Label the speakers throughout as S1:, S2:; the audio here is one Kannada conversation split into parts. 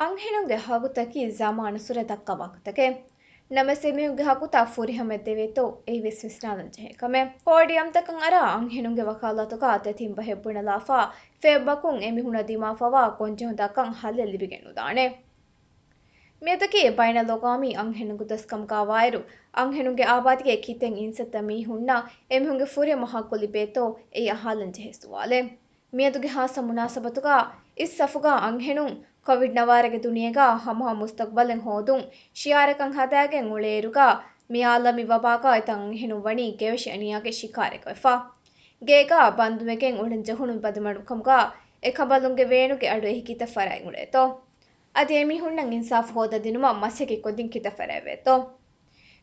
S1: ಅಂಹೆಣುಗೆ ಹಾಗುತಕಿ ಜಮಾನು ಸುರ ದಕ್ಕವಾಗುತಕೆ ನಮಸೆಮಿಯುಗೆ ಹಾಗುತ ಫುರಿಹಮೆದ್ದೆವೇತೋ ಎಹಿ ವಿಸ್ವಿಸ್ನಾಲಂಜೆ ಕಮೆ ಪೋಡಿಯಂ ತಕಂ ಅರ ಅಂಹೆಣುಗೆ ವಕಾಲತುಗ ತೆತಿಂಬ ಹೆಬ್ಬುಣಲಾಫಾ ಫೆಬ್ಬಕುಂ ಎಮಿಹುಣ ದಿಮಾಫವಾ ಕೊಂಜೆಹು ದಕಂ ಹಲ್ಲೆ ಲಿಬಿಗೆನುದಾಣೆ ಮೇತಕಿ ಬೈನ ಲೊಗಾಮಿ ಅಂಹೆಣುಗೆ ದಸ್ಕಂಕಾ ವಾಯರು ಅಂಹೆಣುಗೆ ಆಬಾದಿಗೆ ಕಿತೆಂ ಇನ್ಸೆತ್ತ ಮೀಹುಣ್ಣ ಎಮಿಹುಂಗೆ ಫುರಿಯ ಮಹಾಕೊಲಿ ಬೇತೋ ಎಯಿ ಅಹಾಲಂಜೆ ಹೆಸುವಾಲೆ ಮಿಯದುಗೆ ಹಾಸ ಮುನಾಸಬತುಗ ಇಸ್ ಸಫುಗ ಅಂಹೆಣುಂ ಕೋವಿಡ್ ನವಾರಗೆ ದುನಿಯೆಗ ಹಮಹ ಮುಸ್ತಕ್ಬಲೆಂ ಹೋದುಂ ಶಿಯಾರಕಂ ಹದಾಗೆಂ ಉಳೇರುಗ ಮಿಯಾಲಮಿ ವಬಾಗ ಎತಂ ಅಂಹೆಣುಂ ವಣಿ ಗೆವೆಶಿ ಅನಿಯಾಗೆ ಶಿಕಾರೆಗ ವೆಫಾ ಗೇಗ ಬಂದುಮೆಗೆಂ ಉಳಂ ಜಹುಣುಂ ಬದುಮಡುಕಂಗ ಎಕಬಲುಂಗೆ ವೇಣುಗೆ ಅಡು ಎಹಿ ಕಿತ ಫರೈ ಉಳೇತೋ ಅದಿ ಎಮಿಹುಣ್ಣಂ ಇನ್ಸಾಫ್ ಹೋದ ದಿನುಮ ಮಸೆಗೆ ಕೊದಿಂ ಕಿತ ಫರೈವೇತೋ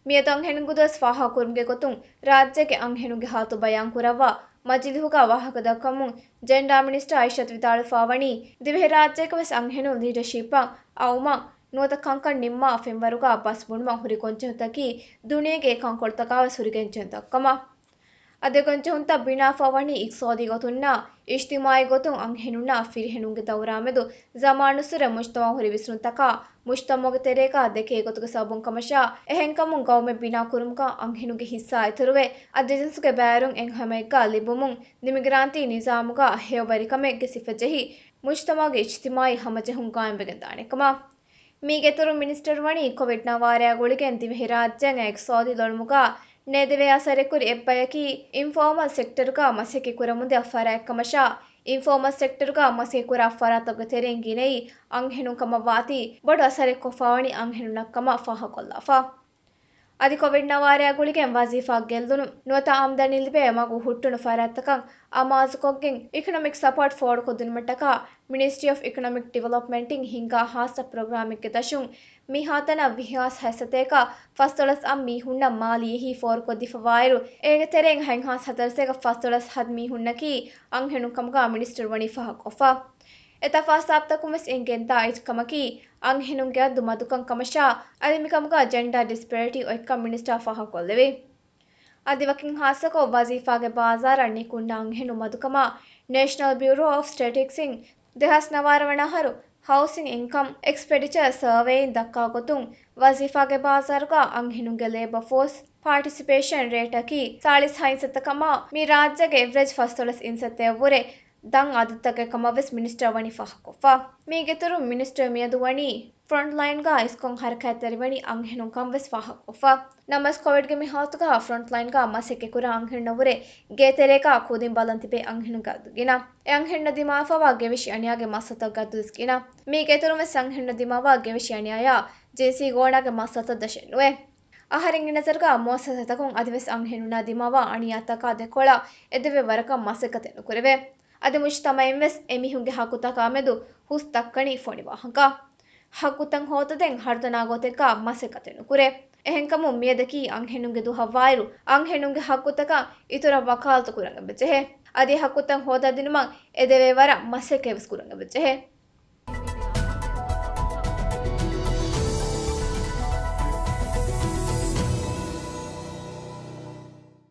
S1: ಮಿಯದು ಅಂಹೆಣುಂಗು ದಸ್ ಫಾಹಾ ಕುರುಂಗೆ ಗೊತುಂ ರಾಜ್ಯಗೆ ಅಂಹೆಣುಗೆ ಹಾತು ಬಯಾನ್ ಕುರವ್ವ ಮಜಿಲಿಹುಗ ವಾಹಕ ದಕ್ಕಮುಂ ಜೆಂಡಾ ಮಿನಿಸ್ಟರ್ ಐಷತ್ ವಿತಾಳುಫಾವಣಿ ದಿವೆಹಿ ರಾಜ್ಯಕವೆಸ್ ಅಂಹೆಣು ಲೀಡರ್ಶಿಪ್ ಅವಮ ನುವತ ಕಂಕಣ್ ನಿಮ್ಮಾ ಫೆಂವರುಗ ಬಸ್ ಬುಣ್ಮ ಹುರಿ ಕೊಂಚೆಹುತಕಿ ದುನಿಯೆಗೆ ಕಂಕೊಳ್ತಕಾವೆಸ್ ಹುರಿಗೆಂಚೆನ್ ದಕ್ಕಮ ಅದೆ ಕೊಂಚೆಹುಂತ ಬಿಣಾಫಾವಣಿ ಇಕ್ಸೋದಿ ಗೊತುನ್ನ ಇಜ್ತಿಮಾಯಿ ಗೊತುಂ ಅಂಹೆಣುನ್ನ ಫಿರಿಹೆಣುಂಗೆ ದೌರಾಮೆದು ಜಮಾನುಸುರ ಮುಜ್ತಮಾ ಹುರಿ ವಿಸ್ನುತಕ ಮುಜ್ತಮೋಗೆ ತೆರೇಗ ದೆಕೆ ಗೊತುಗೆ ಸಬುಂ ಕಮಶಾ ಎಹೆಂಕಮುಂ ಗೌಮೆ ಬಿನಾ ಕುರುಮುಗ ಅಂಹೆಣುಗೆ ಹಿಸ್ಸಾ ಎತುರುವೆ ಅದಿಜಿನ್ಸುಗೆ ಬ್ಯಾರುಂ ಎಂ ಹಮೆಗ್ಗ ಲಿಬುಮುಂ ನಿಮಿಗ್ರಾಂತಿ ನಿಜಾಮುಗ ಹೇವಬರಿಕಮೆಗ್ಗೆ ಸಿಫೆಜೆಹಿ ಮುಜ್ತಮಾಗೆ ಇಜ್ತಿಮಾಯಿ ಹಮಜೆಹುಂ ಕಾಯಂವೆಗೆನ್ ದಾಣೆಕಮ ಮೀಗೆತುರು ಮಿನಿಸ್ಟರ್ ವಣಿ ಕೋವಿಡ್ ನವಾರಯಾಗುಳಿಗೆನ್ ದಿವೆಹಿ ರಾಜ್ಯಂ ಎಕ್ಸೋದಿ ಲೊಳುಮುಗ ನೇದೆವೆಯ ಸರೆಕುರಿ ಎಬ್ಬಯಕಿ ಇನ್ಫಾರ್ಮಲ್ ಸೆಕ್ಟರುಗ ಮಸೆಕೆ ಕುರಮುಂದೆ ಅಫರಾಯಕ್ಕಮಶಾ ಇನ್ಫಾರ್ಮಲ್ ಸೆಕ್ಟರುಗ ಮಸೆಕೆ ಕುರ ಅಫರಾತಬ್ಗೆ ತೆರೆಂ ಗಿನೆಯಿ ಅಂಹೆಣುಂ ಕಮವಾತಿ ಬೊಡು ಅಸರೆ ಕೊಫಾವಣಿ ಅಂಹೆಣು ನಕ್ಕಮ ಫಾಹ ಕೊಲ್ಲಾಫಾ ಅದಿ ಕೋವಿಡ್ ನವಾರಯಾಗುಳಿಗೆನ್ ವಜೀಫಾ ಗೆಲ್ದುನು ನುವತ ಆಮ್ದನಿ ಲಿಬೆ ಮಗು ಹುಟ್ಟುನು ಫರಾತಕಂ ಅಮಾಜುಕೊಗ್ಗೆನ್ ಇಕನಾಮಿಕ್ ಸಪೋರ್ಟ್ ಫೋರ್ಡ್ ಕೊದ್ದುನುಮಟ್ಟಕ ಮಿನಿಸ್ಟ್ರಿ ಆಫ್ ಇಕನಾಮಿಕ್ ಡೆವಲಪ್ಮೆಂಟಿಂಗ್ ಹಿಂಗಾ ಹಾಸ ಪ್ರೋಗ್ರಾಮಿಗ್ಗೆ ದಶುಂ ಮಿಹಾತನ ವಿಹಾಸ್ ಹೈಸತೇಕ ಫಸ್ತೊಳಸ್ ಮೀಹುಣ್ಣ ಮಾಲಿಯೆಹಿ ಫೋರ್ ಕೊದ್ದಿಫವಾಯರು ಏಗೆ ತೆರೆಂ ಹೆಂಹಾಸ್ ಹತರಸೇಗ ಫಸ್ತೊಳಸ್ ಹದ್ ಮೀಹುಣ್ಣಕಿ ಅಂಹೆಣು ಕಮಗ ಮಿನಿಸ್ಟರ್ ವಣಿ ಫಾಹ ಕೊಫಾ ಎತಫಾ ಸಾಬ್ತಕುಮೆಸ್ ಎಂಗೆಂತಾ ಇಜ್ಕಮಕಿ ಅಂಹೆಣುಂಗೆ ಅದ್ದು ಮದುಕಂ ಕಮಶಾ ಅದಿಮಿಕಮಗ ಜೆಂಡರ್ ಡಿಸ್ಪೆರಿಟಿ ಒಯ್ಕಂ ಮಿನಿಸ್ಟರ್ ಫಾಹ ಕೊಲ್ಲೆವಿ ಅದಿವಕಿಂ ಹಾಸಕೋ ವಜೀಫಾಗೆ ಬಾಜಾರ ನಿಕುಂಡ ಅಂಹೆಣು ಮದುಕಮ ನೇಷನಲ್ ಬ್ಯೂರೋ ಆಫ್ ಸ್ಟ್ಯಾಟಿಸ್ಟಿಕ್ಸ್ ದೆಹಸ್ ನವಾರವಣಹರು ಹೌಸಿಂಗ್ ಇನ್ಕಮ್ ಎಕ್ಸ್ಪೆಂಡಿಚರ್ ಸರ್ವೇಯಿನ್ ದಕ್ಕಾ ಗೊತುಂ ವಜೀಫಾಗೆ ಬಾಜಾರುಗ ಅಂಹೆಣುಂಗೆ ಲೇಬರ್ ಫೋರ್ಸ್ ಪಾರ್ಟಿಸಿಪೇಷನ್ ರೇಟಕಿ 40% ಮಿ ರಾಜ್ಯಗೆ ಎವರೇಜ್ ಫಸ್ತೊಳಸ್ ಇನ್ಸೆತ್ತೆವ್ವುರೆ ದಂ ಆದಿತ್ತಗೆ ಕಮವೆಸ್ ಮಿನಿಸ್ಟರ್ ವಣಿ ಫಾಹ ಕೊಫಾ ಮೀಗೆತುರು ಮಿನಿಸ್ಟರ್ ಮಿಯದು ವಣಿ ಫ್ರಂಟ್ ಲೈನ್ ಗಾ ಇಸ್ಕೊಂ ಹರಕತೆರಿ ವಣಿ ಅಂಹೆಣುಂ ಕಂವೆಸ್ ಫಾಹ ಕೊಫಾ ನಮಸ್ ಕೋವಿಡ್ ಗೆ ಮಿಹಾತುಗ ಫ್ರಂಟ್ ಲೈನ್ ಗಾ ಮಸೆಕೆ ಕುರ ಅಂಹೆಣ್ಣವುರೆ ಗೇತೆರೇಕ ಕುದಿಂ ಬಲಂತಿಬೆ ಅಂಹೆಣು ಗದ್ದುಗಿನ ಅಂಹೆಣ್ಣ ದಿಮಾಫವಾ ಗೆವಿಶಿ ಅಣಿಯಾಗೆ ಮಸತ ಗದ್ದುಸ್ಕಿನ ಮೀಗೆತುರು ಮೆಸ್ ಅಂಹೆಣ್ಣ ದಿಮಾವಾ ಗೆವಿಶಿ ಅಣಿಯಾಯ ಜೆಸಿ ಗೋಣಾಗೆ ಮಸತ ದಶೆನ್ನುವೆ ಅಹರೆಂಗಿ ನಜರ್ಗ ಮೋಸಸತಕುಂ ಅದಿವೆಸ್ ಅಂಹೆಣುನ ದಿಮಾವಾ ಅಣಿಯಾತಕ ದೆಕೊಳ ಎದೆವೆ ವರಕಂ ಮಸೆಕತೆನು ಕುರೆವೆ ಅದಿ ಮುಜ್ತಮೈಂವೆಸ್ ಎಮಿಹುಂಗೆ ಹಕುತಕ ಮೆದು ಹುಸ್ ತಕ್ಕಣಿ ಫೊಣಿವಾಹಕ ಹಕುತಂ ಹೋತದೆಂ ಹರ್ದನಾಗೋತೆಕ ಮಸೆಕತೆನು ಕುರೆ ಎಹೆಂಕಮು ಮಿಯದಕಿ ಅಂಹೆಣುಂಗೆ ದುಹವ್ವಾಯರು ಅಂಹೆಣುಂಗೆ ಹಕುತಕ ಇತುರ ವಕಾಲತು ಕುರಂಗ ಬೆಚ್ಚೆಹೆ ಅದಿ ಹಕುತಂ ಹೋದ ದಿನುಮಂ ಎದೆವೆ ವರ ಮಸೆಕೆವೆಸ್ ಕುರಂಗ ಬೆಚ್ಚೆಹೆ